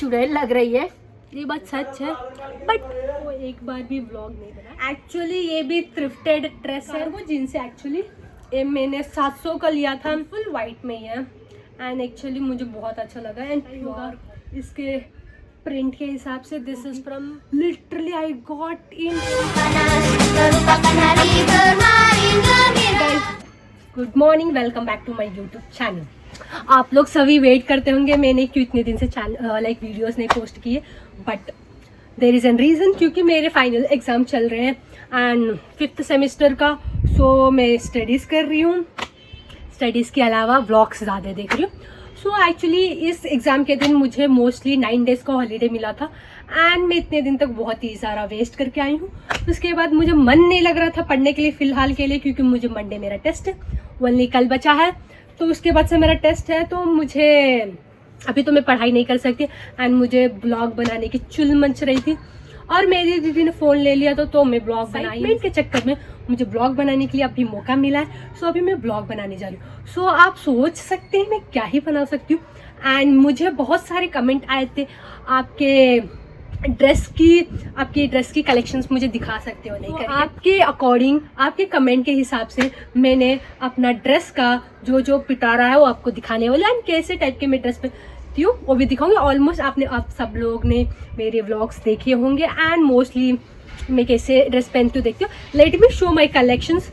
चुड़ैल लग रही है, ये बात सच है, बट वो एक बार भी व्लॉग नहीं बना। एक्चुअली ये भी थ्रिफ्टेड ड्रेस है, वो जीन्स है एक्चुअली, ये मैंने 700 का लिया था, फुल वाइट में ही है एंड एक्चुअली मुझे बहुत अच्छा लगा एंड होगा इसके प्रिंट के हिसाब से। This is from literally I got in. Good morning, welcome back to my YouTube channel. आप लोग सभी वेट करते होंगे मैंने क्यों इतने दिन से लाइक वीडियोस नहीं पोस्ट किए, but there is an reason, क्योंकि मेरे फाइनल एग्ज़ाम चल रहे हैं एंड 5th सेमेस्टर का। सो मैं स्टडीज़ कर रही हूँ, स्टडीज़ के अलावा व्लॉग्स ज़्यादा देख रही हूँ। सो एक्चुअली इस एग्ज़ाम के दिन मुझे मोस्टली 9 डेज़ का हॉलीडे मिला था एंड मैं इतने दिन तक बहुत ही सारा वेस्ट करके आई हूँ। उसके बाद मुझे मन नहीं लग रहा था पढ़ने के लिए फ़िलहाल के लिए, क्योंकि मुझे मंडे मेरा टेस्ट है, ओनली कल बचा है, तो उसके बाद से मेरा टेस्ट है, तो मुझे अभी तो मैं पढ़ाई नहीं कर सकती एंड मुझे ब्लॉग बनाने की चुल मच रही थी और मेरी दीदी ने फ़ोन ले लिया तो मैं ब्लॉग बनाई के चक्कर में मुझे ब्लॉग बनाने के लिए अभी मौका मिला है। सो अभी मैं ब्लॉग बनाने जा रही हूँ। सो आप सोच सकते हैं मैं क्या ही बना सकती हूँ एंड मुझे बहुत सारे कमेंट आए थे आपके ड्रेस की कलेक्शंस मुझे दिखा सकते हो नहीं। आपके अकॉर्डिंग, आपके कमेंट के हिसाब से मैंने अपना ड्रेस का जो पिटारा है वो आपको दिखाने वाला एंड कैसे टाइप के मैं ड्रेस पे हूँ वो भी दिखाऊंगी। ऑलमोस्ट आप सब लोग ने मेरे व्लॉग्स देखे होंगे एंड मोस्टली मैं कैसे ड्रेस पहनती हूँ देखती हूँ। लेट मी शो माई कलेक्शंस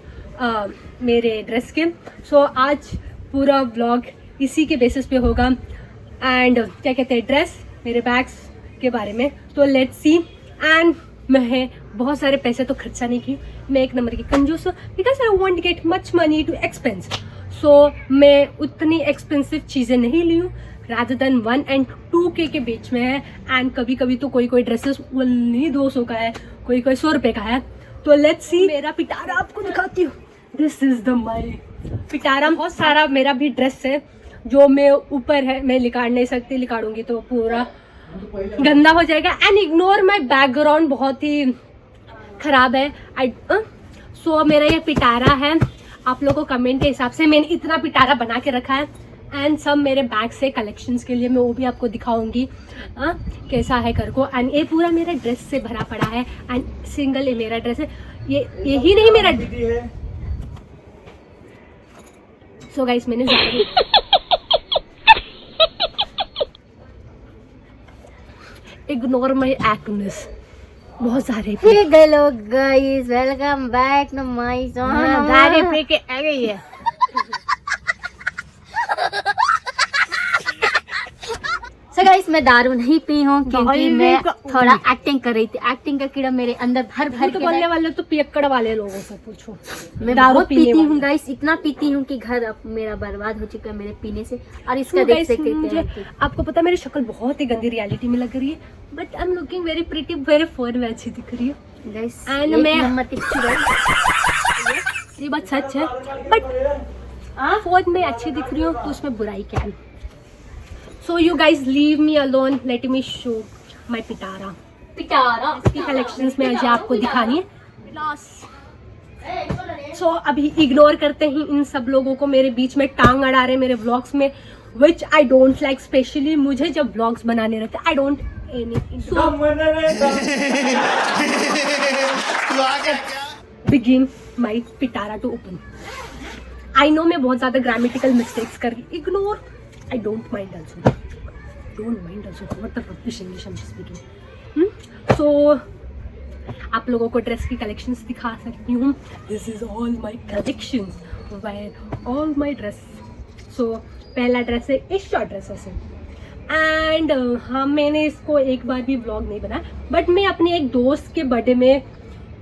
मेरे ड्रेस के। सो आज पूरा व्लॉग इसी के बेसिस पे होगा एंड क्या कहते हैं ड्रेस, मेरे बैग्स के बारे में। तो लेट्स सी। एंड मैं बहुत सारे पैसे तो खर्चा नहीं की, मैं एक नंबर की कंजूस हूँ because I want get much money to expense. So मैं उतनी एक्सपेंसिव चीज़ें नहीं ली हूँ, रादर देन 1 and 2K के बीच में है एंड कभी कभी तो कोई ड्रेसेस नहीं 200 का है, कोई 100 रुपये का है। तो लेट्स सी। मेरा पिटारा आपको दिखाती हूँ। दिस इज द माई पिटारा। बहुत सारा मेरा भी ड्रेस है जो मैं ऊपर है, मैं लिकाड़ नहीं सकती, लिकाड़ूंगी तो पूरा गंदा हो जाएगा एंड इग्नोर माई बैकग्राउंड बहुत ही खराब है। सो मेरा ये पिटारा है, आप लोगों को कमेंट के हिसाब से मैंने इतना पिटारा बना के रखा है एंड सब मेरे बैग से कलेक्शंस के लिए मैं वो भी आपको दिखाऊंगी कैसा है कर को। एंड ये पूरा मेरा ड्रेस से भरा पड़ा है एंड सिंगल ये मेरा ड्रेस है, यही नहीं मेरा। सो गाइस मैंने इग्नोर माई एक्टनेस, बहुत सारे hello guys, welcome back to my channel. गाड़ी पे के आ गई है। सो गाइस मैं दारू नहीं पी हूँ क्योंकि मैं थोड़ा एक्टिंग कर रही थी। एक्टिंग का कीड़ा मेरे अंदर भर तो बोलने वाले तो पियक्कड़ वाले लोगों से पूछो। मैं दारू पीती हूँ गाइस, इतना पीती हूँ कि घर अब मेरा बर्बाद हो चुका है मेरे पीने से। और इसका देख सकते हैं, आपको पता है मेरी शक्ल बहुत ही गंदी रियलिटी में लग रही है, but I am looking very pretty, मेरे फोन में अच्छी दिख रही है गाइस एंड मैं ये बात सच है, बट फोन में अच्छी दिख रही हूँ तो उसमें बुराई क्या है। So you guys leave me alone, late me show माई पिटारा। इसकी कलेक्शंस में आज आपको दिखानी है। सो अभी इग्नोर करते ही इन सब लोगों को, मेरे बीच में टांग अड़ा रहे मेरे व्लॉग्स में, विच आई डोंट लाइक। स्पेशली मुझे जब व्लॉग्स बनाने रहते I don't begin my Pitara to open. I know मैं बहुत ज़्यादा ग्रामेटिकल मिस्टेक्स कर रही, ignore, I don't mind also. What the rubbish English I'm speaking. So आप लोगों को ड्रेस की कलेक्शंस दिखा सकती हूँ। This is all my collections, all my dress. So पहला ड्रेस है इस शॉर्ट ड्रेसेस है एंड हाँ मैंने इसको एक बार भी व्लॉग नहीं बनाया, बट मैं अपने एक दोस्त के बर्थडे में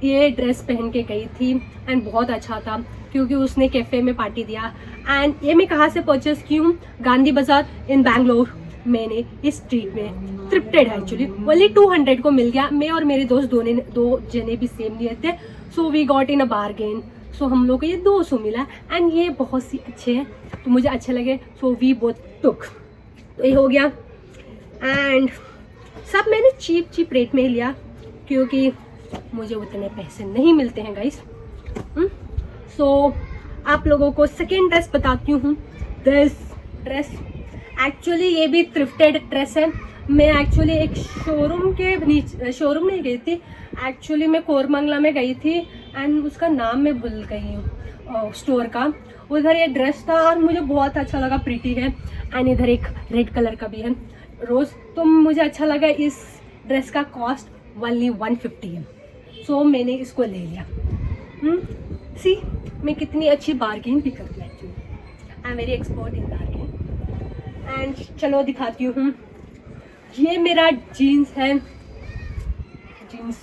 ये ड्रेस पहन के गई थी एंड बहुत अच्छा था क्योंकि उसने कैफ़े में पार्टी दिया। एंड ये मैं कहाँ से परचेस की हूँ, गांधी बाज़ार इन बैंगलोर। मैंने इस स्ट्रीट में थ्रिफ्टेड है एक्चुअली, ओनली 200 को मिल गया। मैं और मेरे दोस्त दो जने भी सेम लिए थे, so we got in a bargain. So हम लोग को ये 200 मिला एंड ये बहुत सी अच्छे हैं तो मुझे अच्छे लगे, सो वी बोथ टुक। तो ये हो गया एंड सब मैंने चीप रेट में ही लिया क्योंकि मुझे उतने पैसे नहीं मिलते हैं गाइस। सो आप लोगों को सेकेंड ड्रेस बताती हूँ। दिस ड्रेस एक्चुअली ये भी थ्रिफ्टेड ड्रेस है मैं एक्चुअली एक शोरूम के नीचे, शोरूम नहीं गई थी एक्चुअली, मैं कोरमंगला में गई थी एंड उसका नाम मैं भूल गई हूँ स्टोर का। उधर ये ड्रेस था और मुझे बहुत अच्छा लगा, प्रीटी है एंड इधर एक रेड कलर का भी है रोज़, तो मुझे अच्छा लगा। इस ड्रेस का कॉस्ट ओनली 150 है, सो मैंने इसको ले लिया। सी मैं कितनी अच्छी बार्गेन भी करती हूँ actually, I am very expert in bargain. And चलो दिखाती हूँ, ये मेरा जीन्स है, जीन्स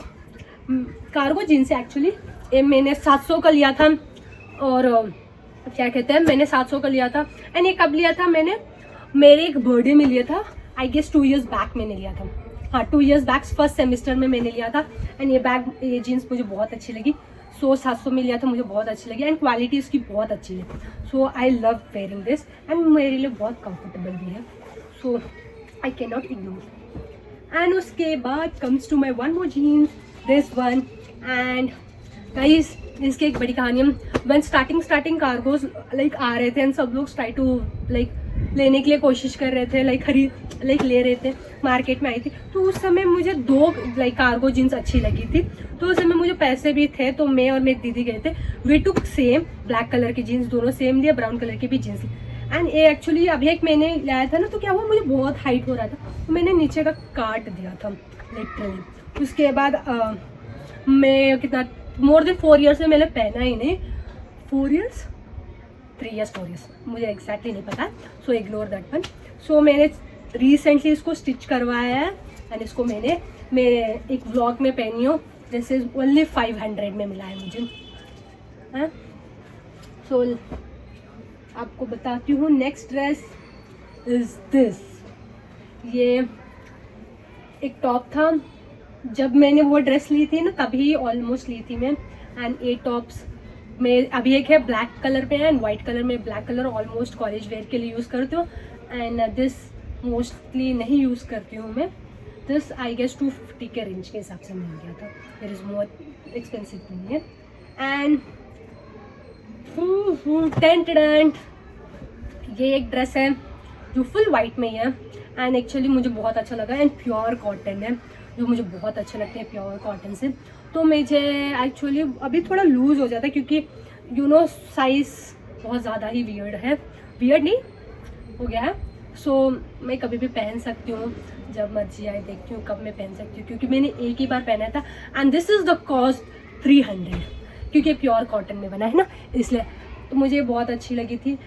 कार्गो जीन्स है एक्चुअली। ये मैंने 700 का लिया था, और क्या कहते हैं, मैंने 700 का लिया था। एंड ये कब लिया था मैंने, मेरे एक बर्थडे में लिया था, आई गेस 2 years बैक मैंने लिया था। हाँ 2 years बैक फर्स्ट सेमेस्टर में मैंने लिया था। एंड ये जीन्स मुझे बहुत अच्छी लगी, 700 में लिया था, मुझे बहुत अच्छी लगी एंड क्वालिटी इसकी बहुत अच्छी है। So I love wearing this and मेरे लिए बहुत कंफर्टेबल भी है, so I can not ignore. And उसके बाद comes to my one more jeans, this one. And guys इसकी एक बड़ी कहानी है। वन स्टार्टिंग कार्गोज लाइक आ रहे थे एंड सब लोग ट्राई टू लाइक लेने के लिए कोशिश कर रहे थे, लाइक ले रहे थे, मार्केट में आई थी। तो उस समय मुझे 2 लाइक कार्गो जीन्स अच्छी लगी थी, तो उस समय मुझे पैसे भी थे, तो मैं और मेरी दीदी गए थे, we took same black colour की जीन्स, दोनों सेम लिए, ब्राउन कलर की भी जीन्स ली। एंड ये एक्चुअली अभी एक मैंने लाया था ना, तो क्या हुआ मुझे बहुत हाइट हो रहा था, तो मैंने नीचे का काट दिया था लिटरली। उसके बाद मैं कितना मोर देन 4 years से मैंने पहना ही नहीं, 4 years 3 years 4 years मुझे एग्जैक्टली नहीं पता, सो इग्नोर दैट वन। सो मैंने रिसेंटली इसको स्टिच करवाया है एंड इसको मैं एक व्लॉग में पहनी हूँ, दिस इज ओनली 500 में मिला है मुझे। हाँ सो आपको बताती हूँ, नेक्स्ट ड्रेस इज दिस। ये एक टॉप था, जब मैंने वो ड्रेस ली थी ना तभी ऑलमोस्ट ली थी मैं। एंड ये टॉप्स में अभी एक है ब्लैक कलर पे है एंड वाइट कलर में। Black colour almost college wear के लिए यूज़ करती हूँ एंड दिस मोस्टली नहीं यूज़ करती हूँ मैं। दिस आई गेस 250 के रेंज के हिसाब से मिल गया था, इट इज़ मोर एक्सपेंसिव नहीं है। एंड ये एक ड्रेस है जो फुल वाइट में ही है एंड एक्चुअली मुझे बहुत अच्छा लगा एंड प्योर कॉटन है, जो मुझे बहुत अच्छे लगते हैं प्योर कॉटन से। तो मुझे एक्चुअली अभी थोड़ा लूज़ हो जाता है क्योंकि यू नो साइज़ बहुत ज़्यादा ही वियर्ड नहीं हो गया है। सो मैं कभी भी पहन सकती हूँ, जब मर्जी आए देखती हूँ कब मैं पहन सकती हूँ, क्योंकि मैंने एक ही बार पहना था and this is the cost 300, क्योंकि प्योर कॉटन में बना है ना, इसलिए तो मुझे बहुत अच्छी लगी थी,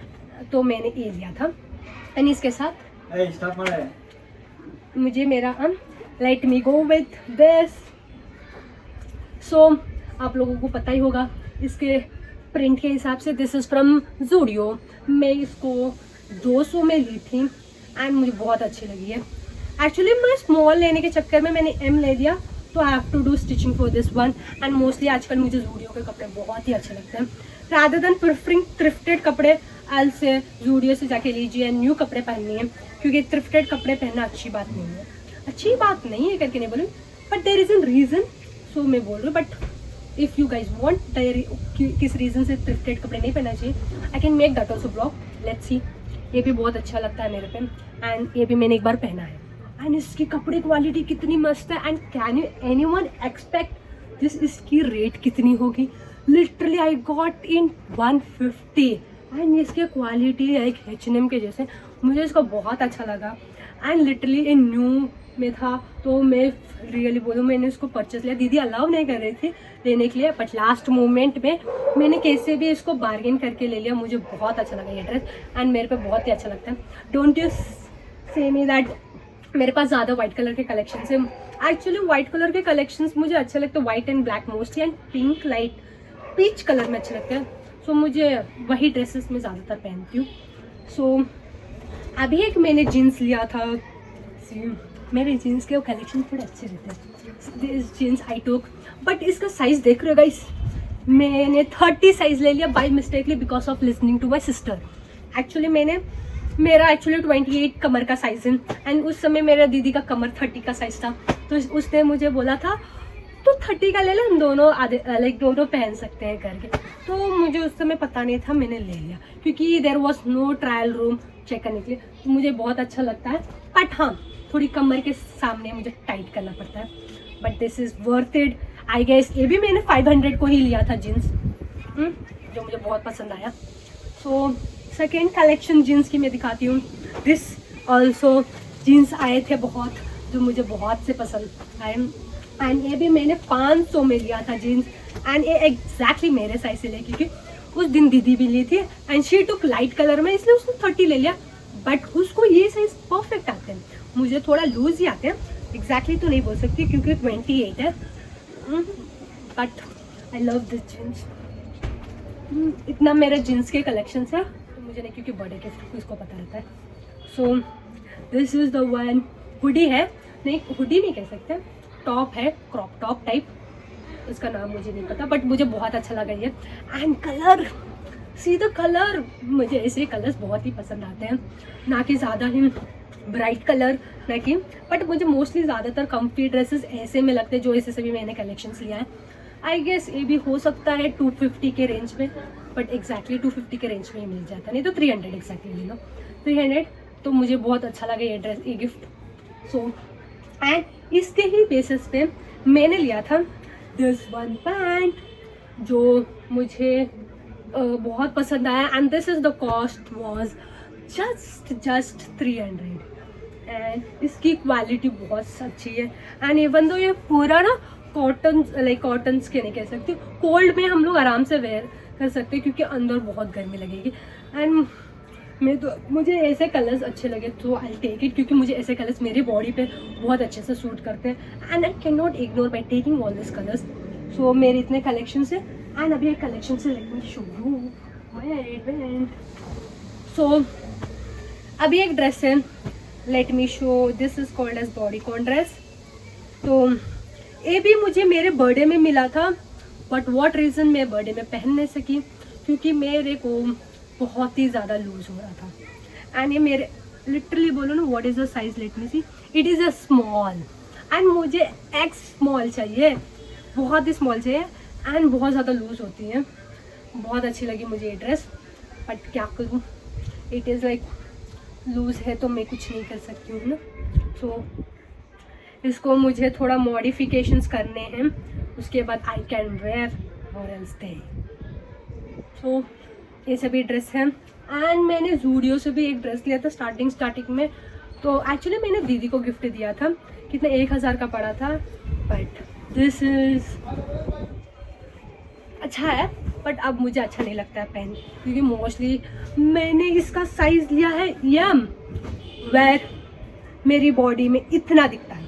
तो मैंने ये लिया था। एंड इसके साथ मुझे मेरा let me go with this. So आप लोगों को पता ही होगा इसके प्रिंट के हिसाब से, दिस इज़ फ्रॉम ज़ूडियो। मैं इसको 200 में ली थी एंड मुझे बहुत अच्छी लगी है। एक्चुअली मैं स्मॉल लेने के चक्कर में मैंने M ले लिया, तो I have to do stitching for this one. And mostly आजकल मुझे ज़ूडियो के कपड़े बहुत ही अच्छे लगते हैं, रादर देन प्रेफरिंग थ्रिफ्टेड कपड़े। एल से ज़ूडियो से जाके लीजिए, न्यू कपड़े पहननी है, क्योंकि थ्रिफ्टेड कपड़े पहनना अच्छी बात नहीं है, अच्छी बात नहीं है करके नहीं बोलूँ, but there is an reason, so मैं बोल रही हूँ। But if you guys want किस रीज़न से थ्रिफ्टेड कपड़े नहीं पहनना चाहिए, I can make that also blog, let's see. ये भी बहुत अच्छा लगता है मेरे पे एंड ये भी मैंने एक बार पहना है एंड इसकी कपड़े क्वालिटी कितनी मस्त है। And can you anyone expect this, इसकी रेट कितनी होगी? Literally I got in 150 and इसकी क्वालिटी है एक H&M के जैसे, मुझे इसका बहुत अच्छा लगा एंड लिटरली इन न्यू में था, तो मैं रियली बोलूँ मैंने इसको परचेस लिया। दीदी अलाउ नहीं कर रही थी लेने के लिए, बट लास्ट मोमेंट में मैंने कैसे भी इसको बार्गेन करके ले लिया। मुझे बहुत अच्छा लगा ये ड्रेस एंड मेरे पे बहुत ही अच्छा लगता है। डोंट यू से मी दैट मेरे पास ज़्यादा वाइट कलर के कलेक्शन है। एक्चुअली वाइट कलर के कलेक्शंस मुझे अच्छे लगते हैं, white and black mostly, and pink light peach colour में अच्छे लगते हैं। सो मुझे वही ड्रेसेस में ज़्यादातर पहनती हूँ। सो अभी एक मैंने जीन्स लिया था, मेरे जीन्स के वो कलेक्शन थोड़े अच्छे रहते हैं। This jeans I took, but इसका साइज़ देख रहे हो गाइस, मैंने 30 साइज़ ले लिया by mistakely because of listening to my sister. Actually मेरा एक्चुअली 28 कमर का साइज़ है एंड उस समय मेरा दीदी का कमर 30 का साइज़ था, तो उसने मुझे बोला था तो 30 का ले ले, हम दोनों आधे लाइक दोनों पहन सकते हैं करके। तो मुझे उस समय पता नहीं था, मैंने ले लिया क्योंकि there was no trial room check करने के लिए। तो मुझे बहुत अच्छा लगता है, बट हाँ थोड़ी कमर के सामने मुझे टाइट करना पड़ता है, but this is worth it I guess. ये भी मैंने 500 को ही लिया था जीन्स, जो मुझे बहुत पसंद आया। सो सेकेंड कलेक्शन जीन्स की मैं दिखाती हूँ। दिस ऑल्सो जीन्स आए थे बहुत, जो मुझे बहुत से पसंद आए, एंड ये भी मैंने 500 में लिया था जीन्स, एंड ये एग्जैक्टली मेरे साइज से ले, क्योंकि उस दिन दीदी भी ली थी and she took light colour में, इसलिए उसने 30 ले लिया, बट उसको ये साइज परफेक्ट आते हैं, मुझे थोड़ा लूज ही आते हैं। एग्जैक्टली तो नहीं बोल सकती क्योंकि 28 है, but I love this jeans. इतना मेरे जीन्स के कलेक्शन है, तो मुझे नहीं, क्योंकि बर्थडे गिफ्ट इसको पता रहता है। So this is the one. Hoodie है, नहीं हुडी नहीं कह सकते, टॉप है, क्रॉप टॉप टाइप, उसका नाम मुझे नहीं पता, बट मुझे बहुत अच्छा लगा ये। And colour, see the colour, मुझे ऐसे कलर्स बहुत ही पसंद आते हैं, ना कि ज़्यादा ही ब्राइट कलर, ना कि, बट मुझे मोस्टली ज़्यादातर कंफी ड्रेसेस ऐसे में लगते हैं, जो ऐसे से भी मैंने कलेक्शंस लिया है। आई गेस ये भी हो सकता है 250 के रेंज में, बट एग्जैक्टली 250 के रेंज में ही मिल जाता, नहीं तो 300 एग्जैक्टली ले लो, 300। तो मुझे बहुत अच्छा लगा ये ड्रेस, ये गिफ्ट। सो एंड इसके ही बेसिस पे मैंने लिया था दिस वन पैंट, जो मुझे बहुत पसंद आया, and this is the cost was just 300, and इसकी क्वालिटी बहुत अच्छी है। एंड इवन दो ये पूरा ना कॉटन, लाइक कॉटन के नहीं कह सकती, कोल्ड में हम लोग आराम से वेयर कर सकते हैं, क्योंकि अंदर बहुत गर्मी लगेगी। एंड मुझे ऐसे कलर्स अच्छे लगे, तो आई टेक इट, क्योंकि मुझे ऐसे कलर्स मेरी बॉडी पे बहुत अच्छे से सूट करते हैं, and I can not ignore by taking all this colours. So मेरे इतने कलेक्शन से, एंड अभी एक कलेक्शन से let me show you my event. So अभी एक ड्रेस है, let me show, this is called as bodycon dress. तो ये भी मुझे मेरे बर्थडे में मिला था, बट व्हाट रीज़न मैं बर्थडे में पहन नहीं सकी, क्योंकि मेरे को बहुत ही ज़्यादा लूज हो रहा था। एंड ये मेरे लिटरली बोलो ना, what is the size, let me see, it is a small, and मुझे एक्स स्मॉल चाहिए, बहुत ही स्मॉल चाहिए, एंड बहुत ज़्यादा लूज होती है। बहुत अच्छी लगी मुझे ये ड्रेस, बट क्या करूँ, इट इज़ लाइक लूज है, तो मैं कुछ नहीं कर सकती हूँ ना। सो इसको मुझे थोड़ा मॉडिफिकेशंस करने हैं, उसके बाद आई कैन वेयर और एल्स डे। सो ये सभी ड्रेस हैं। एंड मैंने जूडियो से भी एक ड्रेस लिया था स्टार्टिंग में, तो एक्चुअली मैंने दीदी को गिफ्ट दिया था, कितना 1000 का पड़ा था, बट दिस इज अच्छा है, बट अब मुझे अच्छा नहीं लगता है पहन, क्योंकि मोस्टली मैंने इसका साइज लिया है यम, वेयर मेरी बॉडी में इतना दिखता है,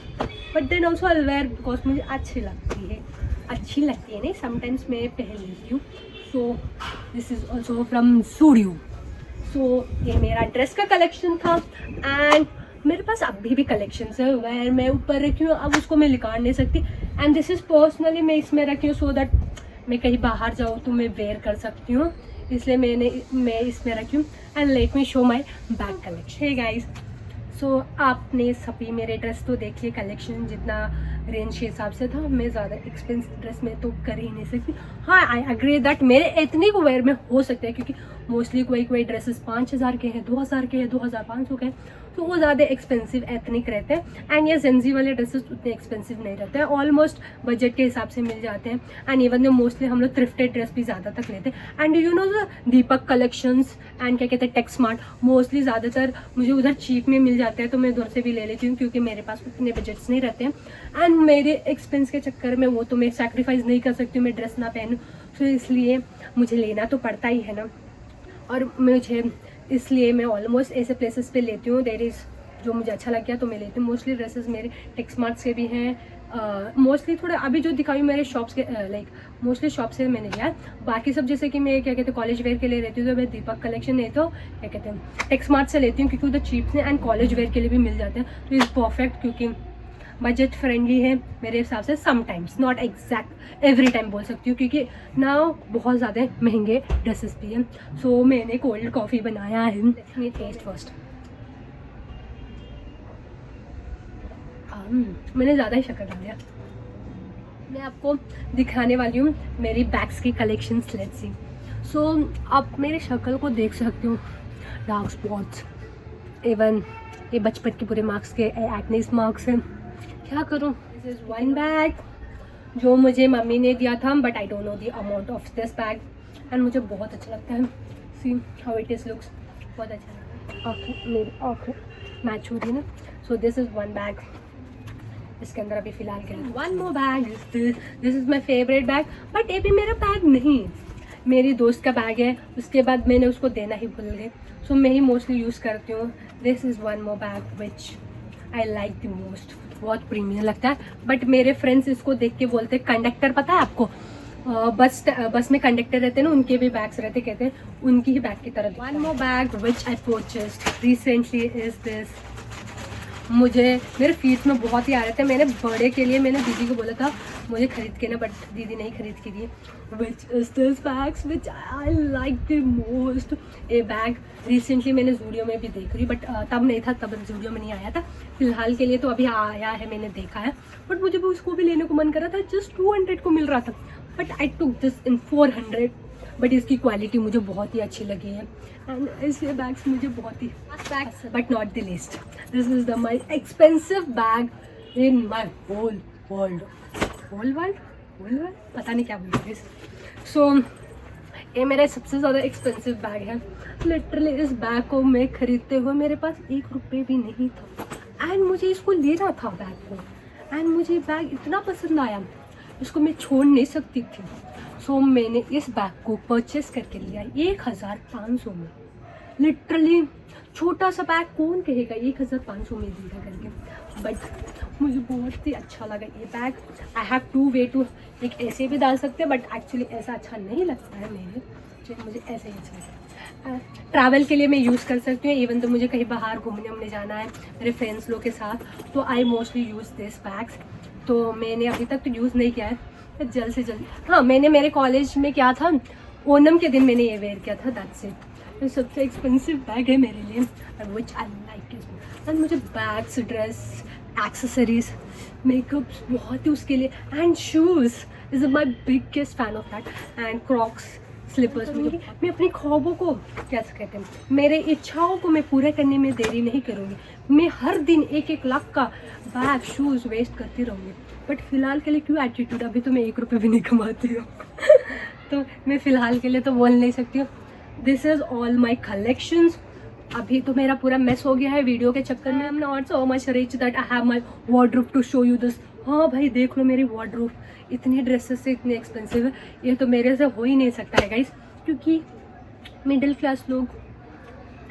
but then also I wear because मुझे अच्छी लगती है नहीं, समटाइम्स मैं पहन लेती हूँ। So this is also from Zudio. So ये मेरा ड्रेस का कलेक्शन था, एंड मेरे पास अभी भी कलेक्शंस है वेयर मैं ऊपर रखी हूँ, अब उसको मैं निकाल नहीं सकती, एंड दिस इज़ पर्सनली मैं इसमें रखी हूँ सो दैट मैं कहीं बाहर जाऊँ तो मैं वेयर कर सकती हूँ, इसलिए मैं इसमें रखी हूँ। And let me show my bag collection. Hey guys, so आपने सभी मेरे ड्रेस तो देख लिए, कलेक्शन जितना रेंज के हिसाब से था, मैं ज़्यादा एक्सपेंसिव ड्रेस में तो कर ही नहीं सकती। हाँ, आई अग्री दैट मेरे इतने को वेयर में हो सकते हैं, क्योंकि मोस्टली कोई ड्रेसेस 5000 के हैं, 2000 के हैं, 2500 के हैं, तो वो ज़्यादा एक्सपेंसिव एथनिक रहते हैं। एंड ये जेंजी वाले ड्रेसेस उतने एक्सपेंसिव नहीं रहते हैं, ऑलमोस्ट बजट के हिसाब से मिल जाते हैं। एंड इवन दो मोस्टली हम लोग थ्रिफ्टेड ड्रेस भी ज़्यादा तक लेते हैं। And you know the Deepak collections and क्या कहते हैं टेक्स स्मार्ट, मोस्टली ज़्यादातर मुझे उधर चीप में मिल जाते हैं, तो मैं उधर से भी ले लेती हूँ, क्योंकि मेरे पास उतने बजट्स नहीं रहते हैं। एंड मेरे एक्सपेंस के चक्कर में वो तो मैं सैक्रिफाइस नहीं कर सकती हूँ, मैं ड्रेस ना पहनूँ, तो इसलिए मुझे लेना तो पड़ता ही है ना। और मुझे इसलिए मैं ऑलमोस्ट ऐसे प्लेसेस पे लेती हूँ, देयर इज़ जो मुझे अच्छा लग गया तो मैं लेती हूँ। मोस्टली ड्रेसेस मेरे टेक्स स्मार्ट के भी हैं, मोस्टली थोड़े अभी जो दिखाई मेरे शॉप्स के लाइक मोस्टली शॉप से मैंने लिया है। बाकी सब जैसे कि मैं क्या कहते हैं कॉलेज वेयर के लिए रहती हूँ, तो मैं दीपक कलेक्शन नहीं तो क्या कहते हैं टेक्स स्मार्ट से लेती हूँ, क्योंकि उधर चीप है एंड कॉलेज वेयर के लिए भी मिल जाते हैं, तो इज़ परफेक्ट, क्योंकि बजट फ्रेंडली है मेरे हिसाब से। Sometimes, not exact every time बोल सकती हूँ, क्योंकि ना बहुत ज़्यादा महंगे ड्रेसेस भी हैं। सो मैंने कोल्ड कॉफ़ी बनाया है, लेट मी टेस्ट फर्स्ट। मैंने ज़्यादा ही शक्कर डाल दिया। मैं आपको दिखाने वाली हूँ मेरी बैग्स की कलेक्शन, लेट्स सी। सो आप मेरे शक्ल को देख सकते हो, डार्क स्पॉट्स, इवन ये बचपन के पूरे मार्क्स के एक्ने मार्क्स हैं, क्या करूँ। दिस इज़ वन बैग जो मुझे मम्मी ने दिया था, but I don't know the amount of this bag and मुझे बहुत अच्छा लगता है। See how it is looks, बहुत अच्छा लगता है। आँखें मेरी आँखें मैच हो रही है ना। सो दिस इज़ वन बैग, इसके अंदर अभी फ़िलहाल के लिए one more bag. This is my favourite bag, but ये भी मेरा बैग नहीं है, मेरी दोस्त का बैग है, उसके बाद मैंने उसको देना ही भूल गई, सो मैं ही मोस्टली यूज़ करती हूँ। This is one more bag which I like the most, बहुत प्रीमियम लगता है, बट मेरे फ्रेंड्स इसको देख के बोलते हैं कंडक्टर, पता है आपको बस में कंडक्टर रहते हैं ना, उनके भी बैग्स रहते, कहते हैं उनकी ही बैग की तरह। One more bag which I purchased recently is this. मुझे मेरे फीस में बहुत ही आ रहे थे, मैंने बर्थडे के लिए मैंने दीदी को बोला था मुझे खरीद के ना, बट दीदी नहीं खरीद के दी। Which is this bags which I like the most. ये बैग रिसेंटली मैंने जूडियो में भी देख रही, बट तब नहीं था, तब जूडियो में नहीं आया था, फिलहाल के लिए तो अभी आया है, मैंने देखा है, बट मुझे भी उसको भी लेने को मन कर रहा था। जस्ट 200 को मिल रहा था, but I took this in 400, but इसकी क्वालिटी मुझे बहुत ही अच्छी लगी है एंड इसके बैग्स मुझे बहुत ही bags, but not the least, this is the my expensive bag in my whole world. Whole world पता नहीं क्या बोल रही। सो ये मेरा सबसे ज़्यादा एक्सपेंसिव बैग है। लिटरली इस बैग को मैं खरीदते हुए मेरे पास 1 रुपये भी नहीं था एंड मुझे इसको लेना था बैग को, एंड मुझे बैग इतना पसंद आया, इसको मैं छोड़ नहीं सकती थी। सो मैंने इस बैग को परचेस करके लिया 1500 में। लिटरली छोटा सा बैग कौन कहेगा 1500 में देगा करके, बट मुझे बहुत ही अच्छा लगा ये bag. I have 2 way too, एक ऐसे भी डाल सकते हैं, बट एक्चुअली ऐसा अच्छा नहीं लगता है मुझे ऐसे ही अच्छा लगता है। ट्रैवल के लिए मैं यूज़ कर सकती हूँ, इवन तो मुझे कहीं बाहर घूमने जाना है मेरे फ्रेंड्स लोग के साथ, तो I mostly use this bags. तो मैंने अभी तक तो यूज़ नहीं किया है, जल्द से जल्द। हाँ, मैंने मेरे कॉलेज में क्या था, ओनम के दिन मैंने ये वेयर किया था, दैट्स इट। ये सबसे एक्सपेंसिव बैग है मेरे लिए, which I like it. And मुझे बैग्स, ड्रेस, एक्सेसरीज, मेकअप्स बहुत ही उसके लिए, and shoes is my biggest fan of that, and crocs, slippers. मैं अपनी ख्वाबों को क्या कहते हैं, मेरे इच्छाओं को मैं पूरे करने में देरी नहीं करूँगी। मैं हर दिन 1-1 लाख का बैग, शूज़ वेस्ट करती रहूँगी, बट फ़िलहाल के लिए क्यों एटीट्यूड, अभी तो मैं 1 रुपये भी नहीं कमाती हूँ तो मैं फ़िलहाल के लिए तो बोल नहीं सकती हूँ। This is all my collections. अभी तो मेरा पूरा मिस हो गया है वीडियो के चक्कर में। I am not so much rich that I have my wardrobe to show you this. हाँ भाई देख लो मेरी वार्डरोब, इतनी ड्रेसेस से इतनी एक्सपेंसिव है, ये तो मेरे से हो ही नहीं सकता है गाइस, क्योंकि मिडिल क्लास लोग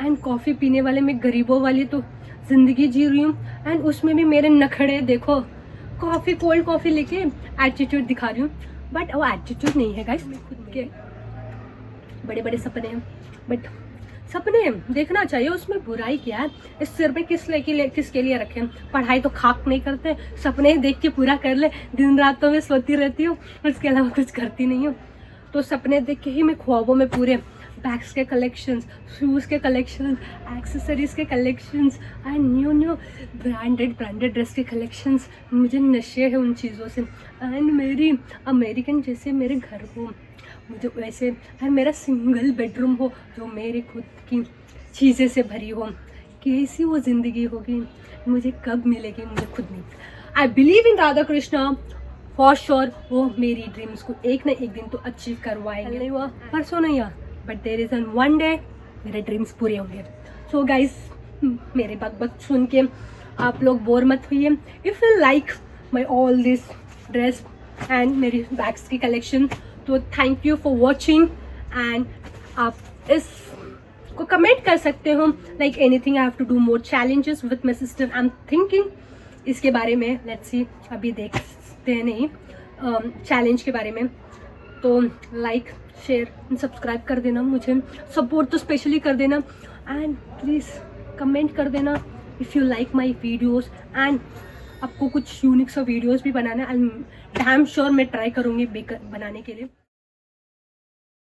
एंड कॉफ़ी पीने वाले, मैं गरीबों वाली तो ज़िंदगी जी रही हूँ, एंड उसमें भी मेरे नखड़े देखो, कॉफ़ी कोल्ड कॉफ़ी लेके एटीट्यूड दिखा रही हूँ, बट वो एटीट्यूड नहीं है गाइस, खुद के बड़े बड़े सपने हैं, बट सपने देखना चाहिए, उसमें बुराई क्या है। इस सिर पे किसके लिए रखे, पढ़ाई तो खाक नहीं करते, सपने देख के पूरा कर ले। दिन रात तो मैं सोती रहती हूँ, उसके अलावा कुछ करती नहीं हूँ, तो सपने देख के ही मैं ख्वाबों में पूरे बैग्स के कलेक्शंस, शूज़ के कलेक्शंस, एक्सेसरीज़ के collections and new branded dress के कलेक्शंस, मुझे नशे है उन चीज़ों से। एंड मेरी अमेरिकन जैसे मेरे घर हो, मुझे वैसे, एंड मेरा सिंगल बेडरूम हो जो मेरी खुद की चीज़ें से भरी हो। कैसी वो ज़िंदगी होगी, मुझे कब मिलेगी, मुझे खुद नहीं। I believe in Radha Krishna for sure, वो मेरी ड्रीम्स को एक ना एक दिन तो अचीव करवाएंगे। नहीं हुआ परसों नहीं हुआ, but there is an one day मेरे ड्रीम्स पूरे होंगे। सो गाइस, मेरे बक सुन के आप लोग बोर मत हुइए। If you like my all this dress and मेरी बैग्स की कलेक्शन, तो thank you for watching, and आप इस को कमेंट कर सकते हो, like anything I have to do more challenges with my sister. I am thinking इसके बारे में, लेट्स सी, अभी देखते हैं नहीं चैलेंज के बारे में। तो लाइक, शेयर, सब्सक्राइब कर देना, मुझे सपोर्ट तो स्पेशली कर देना, एंड प्लीज़ कमेंट कर देना if you like my videos. And आपको कुछ यूनिक सा वीडियोज़ भी बनाना है, आई एम डैम श्योर मैं ट्राई करूँगी बनाने के लिए।